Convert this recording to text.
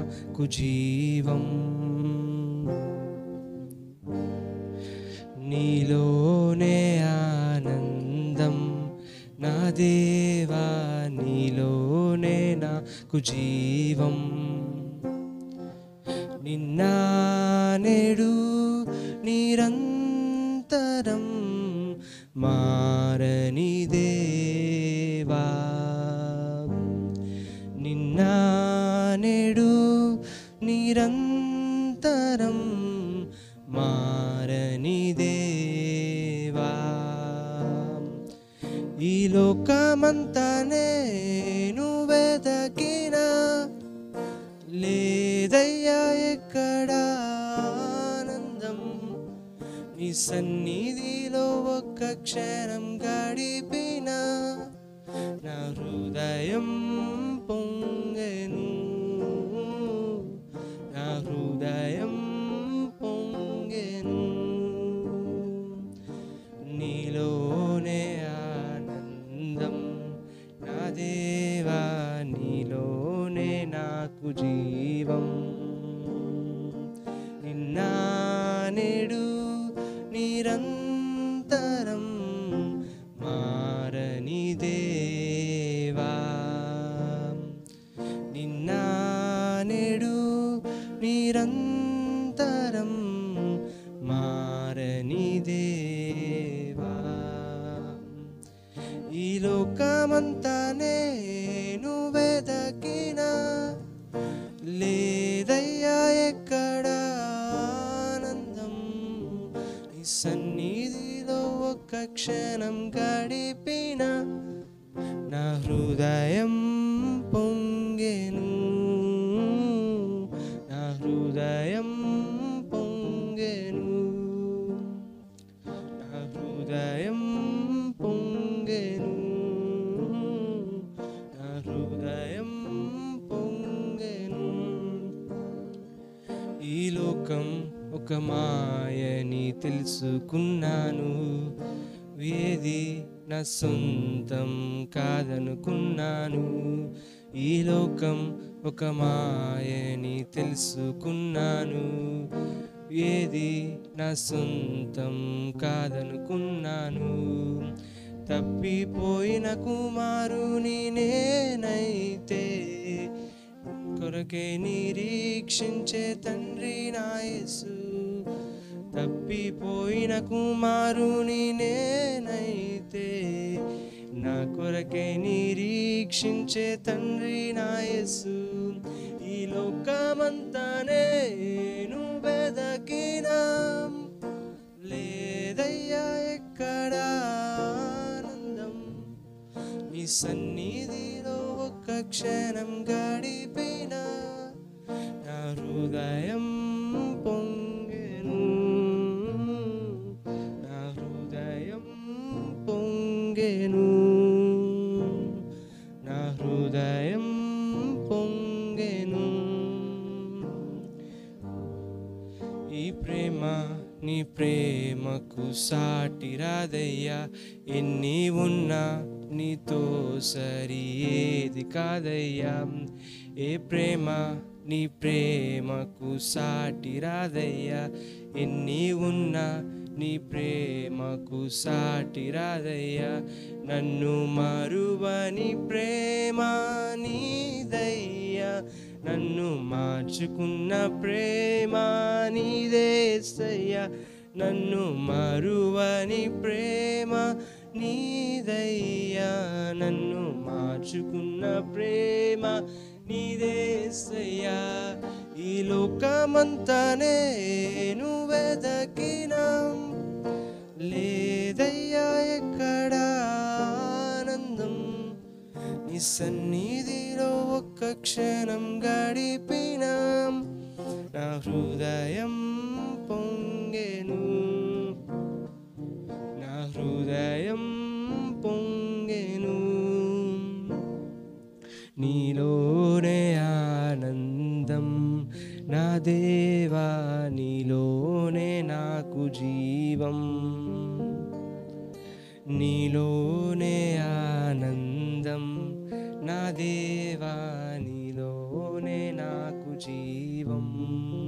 నాకు జీవం. నీలోనే ఆనందం నా దేవా, నీలోనే నాకు జీవం. నిన్న నేడు నిరంతరం మారని దేవా, నిన్న నేడు నిరంతరం మారని దేవా. ఈ లోకమంతా నేను వెదకినా లేదయ్యా ఎక్కడ ఆనందం, నీ సన్నిధిలో ఒక్క క్షణం గడిపిన నా హృదయం పొంగెను, నా హృదయం పొంగెను. నీలోనే ఆనందం నా దేవా, నీలోనే నాకు జీవం. నిన్న నేడు నిరంతరం మారని దేవా, నిన్న నేడు నిరంతరం మారని దేవా. ఈ లోకమంతా నేను వెదకినా లేదయ్యా ఎక్కడ ఆనందం, నీ సన్నిధిలో ఒక్క క్షణం గడిపిన నా హృదయం పొంగెను, నా హృదయం పొంగెను, నా హృదయం పొంగెను, నా హృదయం పొంగెను. ఈ లోకం ఒక మాయని తెలుసుకున్నాను, ఏది నా సొంతం కాదనుకున్నాను. ఈ లోకం ఒక మాయని తెలుసుకున్నాను, ఏది నా సొంతం కాదనుకున్నాను. తప్పిపోయిన కుమారుని నేనైతే కొరకే నిరీక్షించే తండ్రి నా యేసు. తప్పిపోయిన కుమారుని నేనైతే నా కొరకే నిరీక్షించే తండ్రి నా యేసు. ఈ లోకమంతా నేను వెదకినా లేదయ్యా ఎక్కడ ఆనందం, నీ సన్నిధిలో ఒక్క క్షణం గడిపిన నా హృదయం పొంగెను, నా హృదయం పొంగెను, నా హృదయం పొంగెను. ఈ ప్రేమ నీ ప్రేమకు సాటి రాదయ్యా, ఎన్ని ఉన్నా నీతో సరి ఏది కాదయ్యా. ఏ ప్రేమ నీ ప్రేమకు సాటి రాదయ్యా, ఎన్ని ఉన్నా నీ ప్రేమకు సాటి రాదయ్యా. నన్ను మరువని ప్రేమ నీదయ్యా, నన్ను మార్చుకున్న ప్రేమ నీదేసయ్యా. నన్ను మరువని ప్రేమ నీదయ్యా, నన్ను మార్చుకున్న ప్రేమ నీదేసయ్యా. ఈ లోకమంతా నేను వెదకినా లేదయ్యా ఎక్కడ ఆనందం, నీ సన్నిధిలో ఒక్క క్షణం గడిపిన నా హృదయం పొంగెను, నా హృదయం పొంగెను. నీలోనే ఆనందం నా దేవా, నీలోనే నాకు జీవం. నీలోనే ఆనందం నా దేవా, నీలోనే నాకు జీవం.